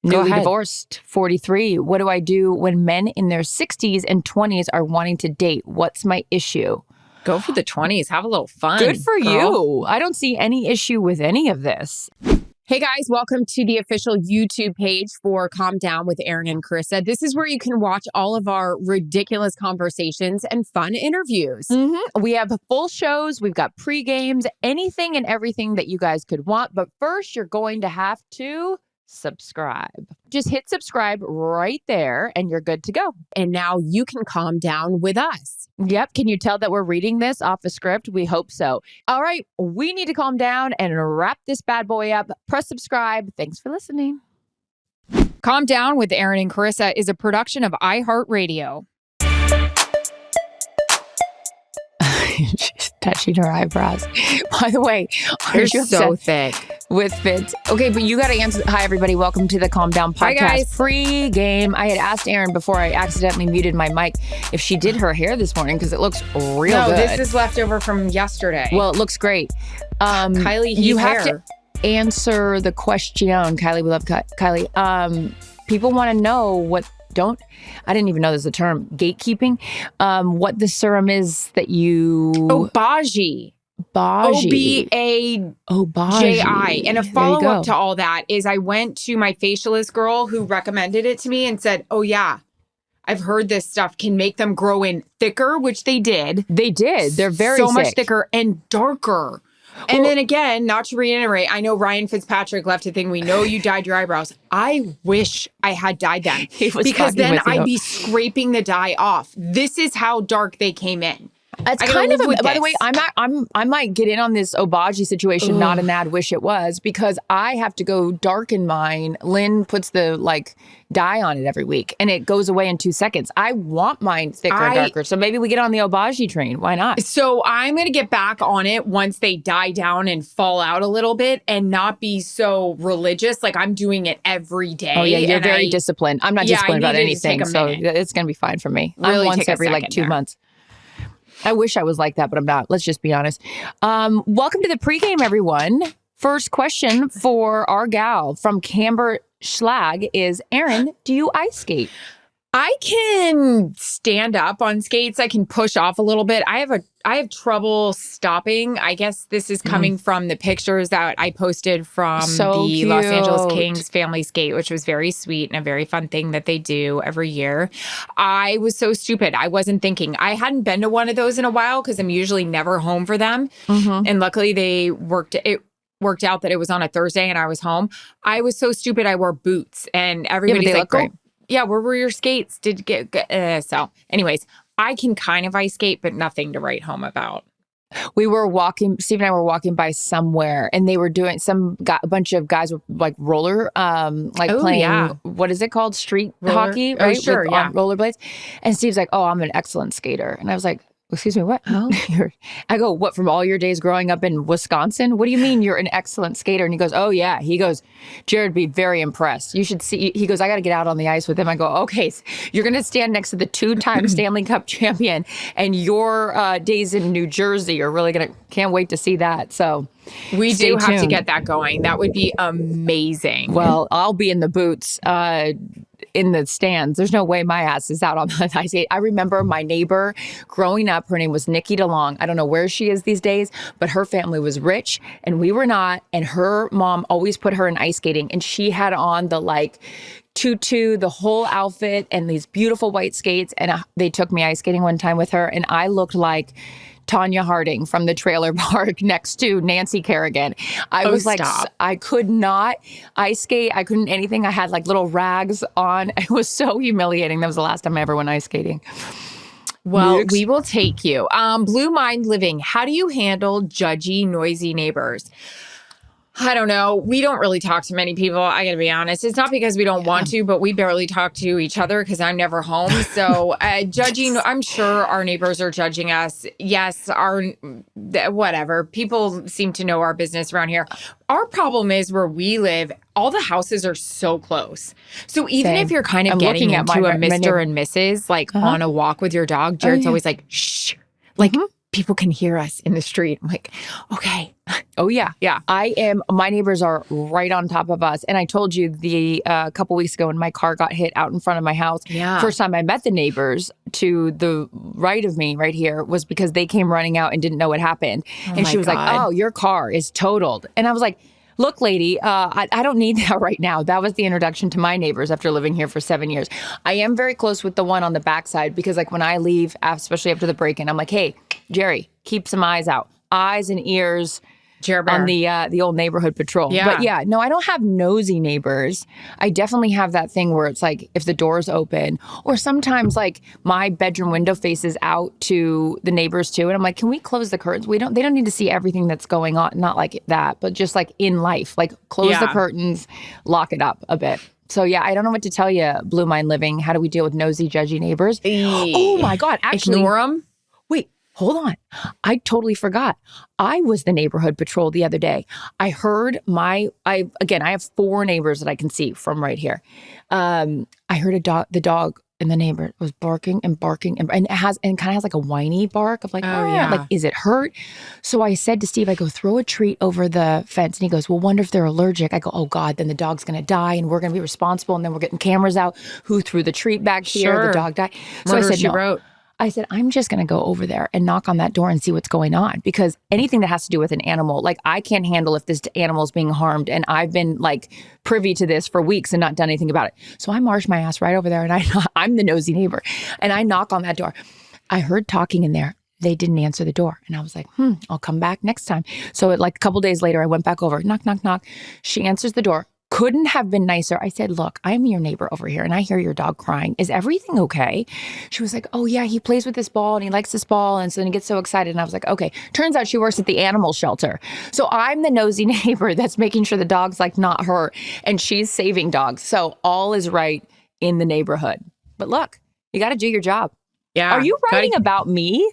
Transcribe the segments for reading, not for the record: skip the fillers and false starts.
Newly divorced, 43. What do I do when men in their 60s and 20s are wanting to date? What's my issue? Go for the 20s. Have a little fun. Good for girl. you. I don't see any issue with any of this. Hey guys, welcome to the official YouTube page for Calm Down with Erin and Charissa. This is where you can watch all of our ridiculous conversations and fun interviews. We have full shows. We've got pre-games, anything and everything that you guys could want. But first, you're going to have to subscribe. Just hit subscribe right there and you're good to go. And now you can calm down with us. Yep. Can you tell that we're reading this off a script? We hope so. All right. We need to calm down and wrap this bad boy up. Press subscribe. Thanks for listening. Calm Down with Erin and Charissa is a production of iHeartRadio. She's touching her eyebrows. By the way, they're so thick. With Fitz. Okay, but you got to answer. Hi, everybody. Welcome to the Calm Down podcast. Hi, guys. Pre-game. I had asked Erin before I accidentally muted my mic if she did her hair this morning because it looks real good. No, this is leftover from yesterday. Well, it looks great. Kylie, you have to answer the question. Kylie, we love Kylie. People want to know I didn't even know there's a term, gatekeeping. What the serum is that you... Obagi. O-B-A-J-I. And a follow-up to all that is I went to my facialist girl who recommended it to me and said, oh yeah, I've heard this stuff can make them grow in thicker, which they did. They did. They're very so sick. much thicker and darker. And then again, not to reiterate, I know Ryan Fitzpatrick left a thing. We know you dyed your eyebrows. I wish I had dyed them because then I'd be scraping the dye off. This is how dark they came in. It's kind of, by the way, I might get in on this Obagi situation, not an ad, wish it was, because I have to go darken mine. Lynn puts the dye on it every week and it goes away in 2 seconds. I want mine thicker and darker. So maybe we get on the Obagi train. Why not? So I'm going to get back on it once they die down and fall out a little bit and not be so religious. Like I'm doing it every day. Oh yeah, you're very disciplined. I'm not disciplined about anything. So it's going to be fine for me. Really I'm once every 2 months. I wish I was like that, but I'm not. Let's just be honest. Welcome to the pregame, everyone. First question for our gal from Camber Schlag is, Erin, do you ice skate? I can stand up on skates. I can push off a little bit. I have trouble stopping. I guess this is coming from the pictures that I posted from the Los Angeles Kings family skate, which was very sweet and a very fun thing that they do every year. I was so stupid. I wasn't thinking. I hadn't been to one of those in a while because I'm usually never home for them. And luckily they worked out that it was on a Thursday and I was home. I was so stupid. I wore boots and everybody's like, great. Yeah, where were your skates? So anyways, I can kind of ice skate, but nothing to write home about. We were walking, Steve and I were walking by somewhere and they were doing a bunch of guys were like roller, playing, what is it called? Street hockey, right? Oh, sure, on rollerblades. And Steve's like, oh, I'm an excellent skater. And I was like, excuse me, what? Oh. I go, what, from all your days growing up in Wisconsin? What do you mean you're an excellent skater? And he goes, oh, yeah. He goes, Jared would be very impressed. You should see. He goes, I got to get out on the ice with him. I go, okay, so you're going to stand next to the 2-time Stanley Cup champion and your days in New Jersey are really can't wait to see that. So we do have to get that going. That would be amazing. Well, I'll be in the boots. In the stands. There's no way my ass is out on the ice skate. I remember my neighbor growing up, her name was Nikki DeLong. I don't know where she is these days, but her family was rich and we were not. And her mom always put her in ice skating and she had on the tutu, the whole outfit and these beautiful white skates. And they took me ice skating one time with her and I looked like Tanya Harding from the trailer park next to Nancy Kerrigan. I was like, I could not ice skate. I couldn't anything. I had little rags on. It was so humiliating. That was the last time I ever went ice skating. Well, we will take you. Blue Mind Living. How do you handle judgy, noisy neighbors? I don't know. We don't really talk to many people. I got to be honest. It's not because we don't want to, but we barely talk to each other because I'm never home. So judging, I'm sure our neighbors are judging us. Yes, whatever. People seem to know our business around here. Our problem is where we live, all the houses are so close. So even if you're kind of getting into a Mr. and Mrs. on a walk with your dog, Jared's always like, shh. people can hear us in the street. I'm like, okay. Oh, yeah. Yeah. My neighbors are right on top of us. And I told you a couple weeks ago when my car got hit out in front of my house. Yeah. First time I met the neighbors to the right of me right here was because they came running out and didn't know what happened. And she was like, oh, your car is totaled. And I was like, look, lady, I don't need that right now. That was the introduction to my neighbors after living here for 7 years. I am very close with the one on the backside because like when I leave, especially after the break-in, I'm like, hey, Jerry, keep some eyes out. Eyes and ears on the old neighborhood patrol. Yeah. But yeah, no, I don't have nosy neighbors. I definitely have that thing where it's like if the door's open or sometimes like my bedroom window faces out to the neighbors too. And I'm like, can we close the curtains? They don't need to see everything that's going on. Not like that, but just like in life, like close the curtains, lock it up a bit. So yeah, I don't know what to tell you, Blue Mind Living. How do we deal with nosy, judgy neighbors? Oh my God. Actually, ignore them? Wait. Hold on. I totally forgot. I was the neighborhood patrol the other day. I heard I have 4 neighbors that I can see from right here. I heard the dog in the neighbor was barking and barking and kind of has like a whiny bark of like, like, is it hurt? So I said to Steve, I go, throw a treat over the fence. And he goes, well, wonder if they're allergic. I go, oh God, then the dog's going to die and we're going to be responsible. And then we're getting cameras out. Who threw the treat back here? The dog died. So Murder, I said, she no. wrote. I said, I'm just going to go over there and knock on that door and see what's going on because anything that has to do with an animal, like I can't handle if this animal is being harmed. And I've been like privy to this for weeks and not done anything about it. So I marched my ass right over there and I'm the nosy neighbor and I knock on that door. I heard talking in there. They didn't answer the door. And I was like, I'll come back next time. So like a couple days later, I went back over, knock, knock, knock. She answers the door. Couldn't have been nicer. I said, look, I'm your neighbor over here and I hear your dog crying. Is everything okay? She was like, oh yeah, he plays with this ball and he likes this ball. And so then he gets so excited. And I was like, okay. Turns out she works at the animal shelter. So I'm the nosy neighbor that's making sure the dog's like not hurt and she's saving dogs. So all is right in the neighborhood. But look, you got to do your job. Yeah. Are you writing about me?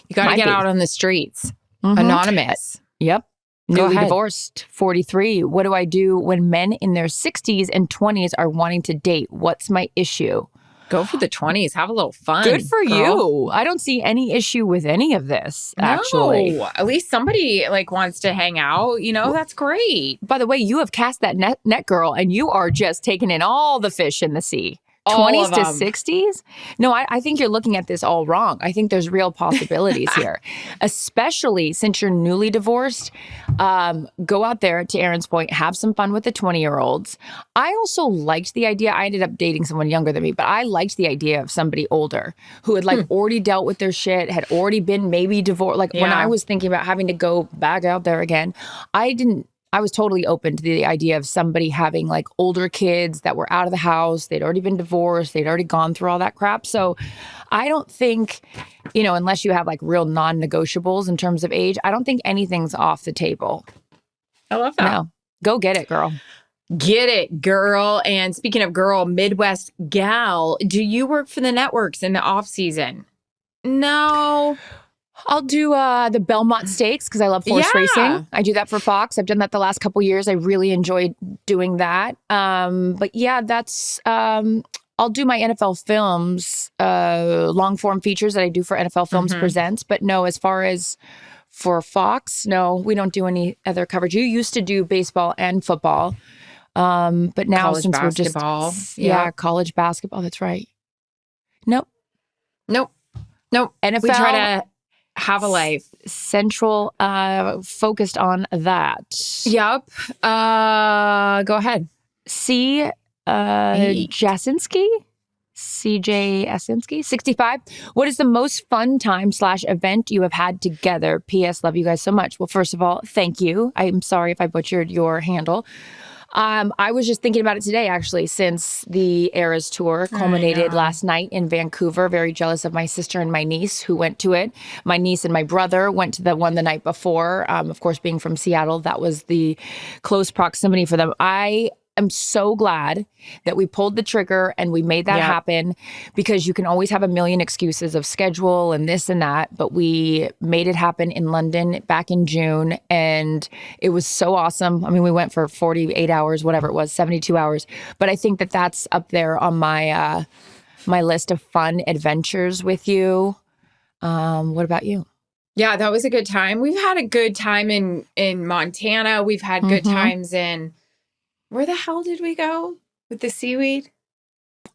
You got to get out on the streets. Anonymous. Yep. Newly divorced, 43. What do I do when men in their 60s and 20s are wanting to date? What's my issue? Go for the 20s. Have a little fun. Good for you. I don't see any issue with any of this, actually. No, at least somebody like wants to hang out. You know, that's great. By the way, you have cast that net girl and you are just taking in all the fish in the sea. 20s to 60s? No, I think you're looking at this all wrong. I think there's real possibilities here, especially since you're newly divorced. Go out there, to Erin's point, have some fun with the 20-year-olds. I also liked the idea. I ended up dating someone younger than me, but I liked the idea of somebody older who had like already dealt with their shit, had already been maybe divorced. Like when I was thinking about having to go back out there again, I was totally open to the idea of somebody having like older kids that were out of the house. They'd already been divorced. They'd already gone through all that crap. So I don't think, unless you have like real non-negotiables in terms of age, I don't think anything's off the table. I love that. No, go get it, girl. Get it, girl. And speaking of girl, Midwest gal, do you work for the networks in the off season? No. I'll do the Belmont Stakes because I love horse racing. I do that for Fox. I've done that the last couple years. I really enjoyed doing that. But yeah, that's I'll do my NFL Films long form features that I do for NFL Films Presents. But no, as far as for Fox, no, we don't do any other coverage. You used to do baseball and football, but now college since basketball. we're just college basketball. That's right. Nope. NFL. We try to have a life. Central focused on that. Yep. Go ahead. C. Jasinski? CJ Jasinski, 65. What is the most fun time / event you have had together? P.S. Love you guys so much. Well, first of all, thank you. I'm sorry if I butchered your handle. I was just thinking about it today, actually, since the Eras tour culminated last night in Vancouver. Very jealous of my sister and my niece who went to it. My niece and my brother went to the one the night before. Of course, being from Seattle, that was the close proximity for them. I'm so glad that we pulled the trigger and we made that happen, because you can always have a million excuses of schedule and this and that, but we made it happen in London back in June and it was so awesome. I mean, we went for 48 hours, whatever it was, 72 hours. But I think that that's up there on my my list of fun adventures with you. What about you? Yeah, that was a good time. We've had a good time in Montana. We've had good times in, where the hell did we go with the seaweed?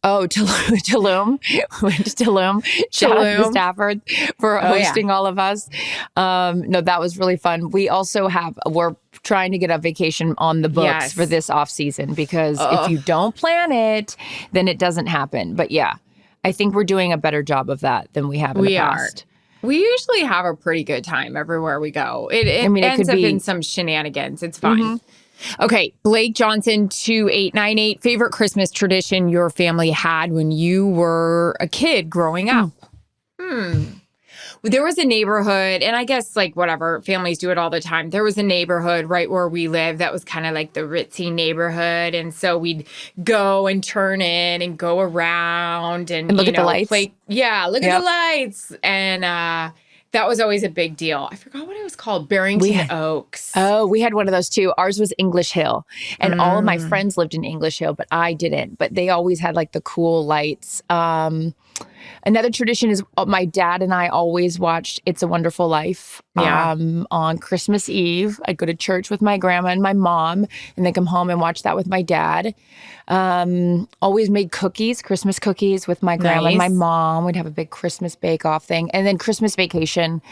Oh, Tulum. We went to Tulum. Shout out to the Stafford for hosting all of us. No, that was really fun. We also we're trying to get a vacation on the books for this off season, because if you don't plan it, then it doesn't happen. But yeah, I think we're doing a better job of that than we have in the past. We usually have a pretty good time everywhere we go. It ends up in some shenanigans. It's fine. Okay, Blake Johnson 2898, favorite Christmas tradition your family had when you were a kid growing up? There was a neighborhood, and I guess like whatever, families do it all the time. There was a neighborhood right where we live that was kind of like the ritzy neighborhood, and so we'd go and turn in and go around and look at the lights. Look at the lights, and that was always a big deal. I forgot what it was called. Barrington Oaks. Oh, we had one of those too. Ours was English Hill. And all of my friends lived in English Hill, but I didn't. But they always had like the cool lights. Another tradition is my dad and I always watched It's a Wonderful Life on Christmas Eve. I'd go to church with my grandma and my mom, and then come home and watch that with my dad. Always made cookies, Christmas cookies with my grandma and my mom. We'd have a big Christmas bake-off thing. And then Christmas Vacation,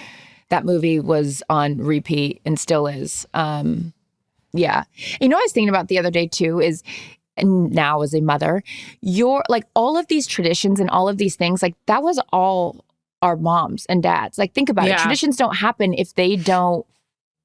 that movie was on repeat and still is. Yeah. You know what I was thinking about the other day too is, and now as a mother, you're like all of these traditions and all of these things, like that was all our moms and dads. Like think about it. Traditions don't happen if they don't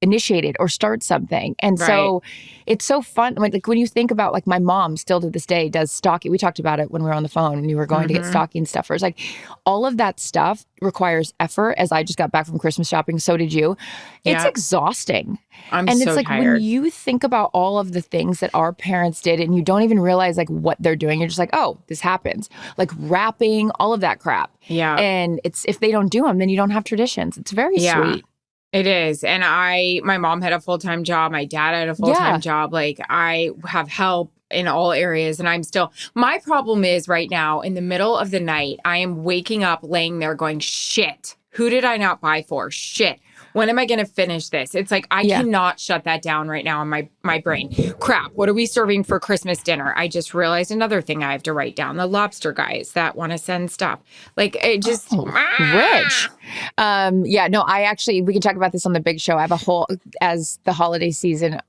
initiate it or start something. And so it's so fun. Like when you think about like my mom still to this day does stocking. We talked about it when we were on the phone and you were going to get stocking stuffers. Like all of that stuff requires effort. As I just got back from Christmas shopping, so did you. It's exhausting. And it's like tired. When you think about all of the things that our parents did and you don't even realize like what they're doing, you're just like, oh, this happens. Like wrapping, all of that crap. Yeah. And it's if they don't do them, then you don't have traditions. It's very sweet. It is. And my mom had a full-time job. My dad had a full-time job. Like I have help in all areas. And my problem is right now in the middle of the night, I am waking up, laying there going, shit, who did I not buy for? Shit. When am I going to finish this? It's like, I cannot shut that down right now in my brain. Crap. What are we serving for Christmas dinner? I just realized another thing I have to write down. The lobster guys that want to send stuff. Like it just. Rich. We can talk about this on the big show. I have as the holiday season,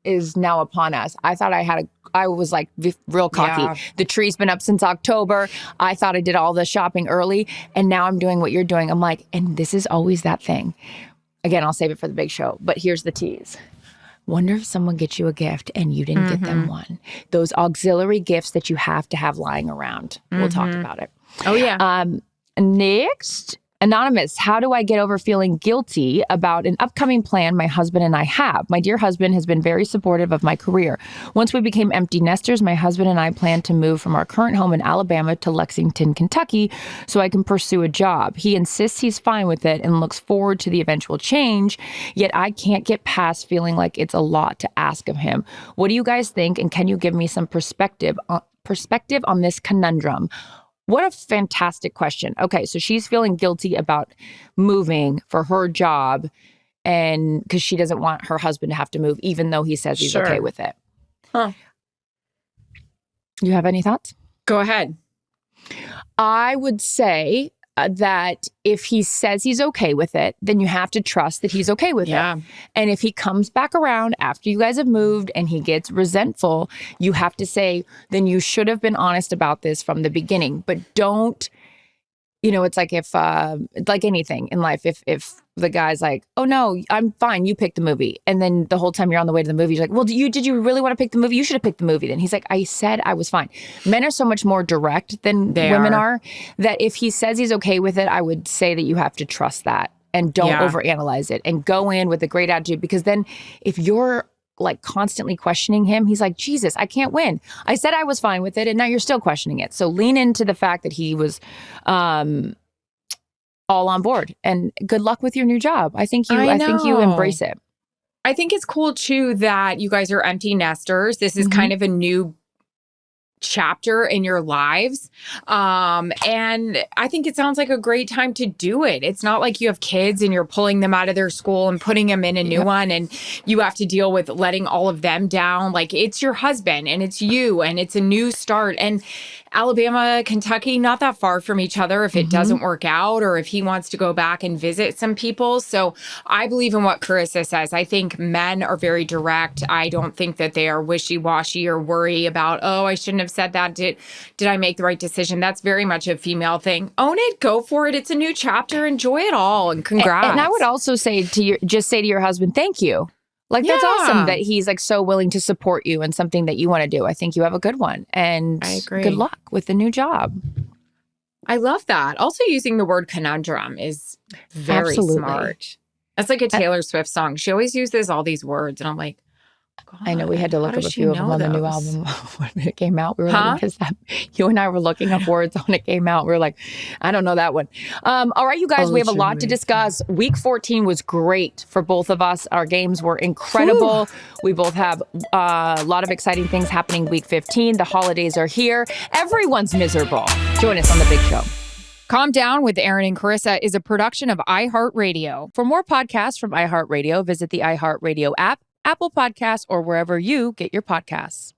is now upon us. I was like real cocky. Yeah. The tree's been up since October. I thought I did all the shopping early, and now I'm doing what you're doing. I'm like, and this is always that thing. Again, I'll save it for the big show, but here's the tease. Wonder if someone gets you a gift and you didn't get them one. Those auxiliary gifts that you have to have lying around. We'll talk about it. Oh, yeah. Next, Anonymous, how do I get over feeling guilty about an upcoming plan my husband and I have? My dear husband has been very supportive of my career. Once we became empty nesters, my husband and I plan to move from our current home in Alabama to Lexington, Kentucky, so I can pursue a job. He insists he's fine with it and looks forward to the eventual change, yet I can't get past feeling like it's a lot to ask of him. What do you guys think, and can you give me some perspective on this conundrum? What a fantastic question. Okay, so she's feeling guilty about moving for her job, and because she doesn't want her husband to have to move, even though he says he's okay with it. Huh. You have any thoughts? Go ahead. I would say that if he says he's okay with it, then you have to trust that he's okay with it. And if he comes back around after you guys have moved and he gets resentful, you have to say, then you should have been honest about this from the beginning. But don't, it's like if, like anything in life, if the guy's like, oh no, I'm fine, you pick the movie. And then the whole time you're on the way to the movie, you're like, well, did you really want to pick the movie? You should have picked the movie then. He's like, I said I was fine. Men are so much more direct than women are, that if he says he's okay with it, I would say that you have to trust that and don't overanalyze it and go in with a great attitude. Because then if you're like constantly questioning him, he's like, Jesus, I can't win. I said I was fine with it and now you're still questioning it. So lean into the fact that he was all on board, and good luck with your new job. I think you embrace it. I think it's cool too that you guys are empty nesters. This is kind of a new chapter in your lives. And I think it sounds like a great time to do it. It's not like you have kids and you're pulling them out of their school and putting them in a new one and you have to deal with letting all of them down. Like, it's your husband and it's you and it's a new start. And Alabama, Kentucky, not that far from each other if it doesn't work out or if he wants to go back and visit some people. So I believe in what Charissa says. I think men are very direct. I don't think that they are wishy-washy or worry about, oh, I shouldn't have said that. Did I make the right decision? That's very much a female thing. Own it. Go for it. It's a new chapter. Enjoy it all. And congrats. And I would also say to your husband, thank you. Like, that's awesome that he's like so willing to support you in something that you want to do. I think you have a good one. And I agree. Good luck with the new job. I love that. Also, using the word conundrum is very smart. That's like a Taylor Swift song. She always uses all these words. And I'm like, God, I know we had to look up a few of them on the new album when it came out. We were like, what is that? You and I were looking up words when it came out. We were like, I don't know that one. All right, you guys, we have a lot to discuss. Week 14 was great for both of us. Our games were incredible. We both have a lot of exciting things happening week 15. The holidays are here. Everyone's miserable. Join us on The Big Show. Calm Down with Erin and Charissa is a production of iHeartRadio. For more podcasts from iHeartRadio, visit the iHeartRadio app, Apple Podcasts, or wherever you get your podcasts.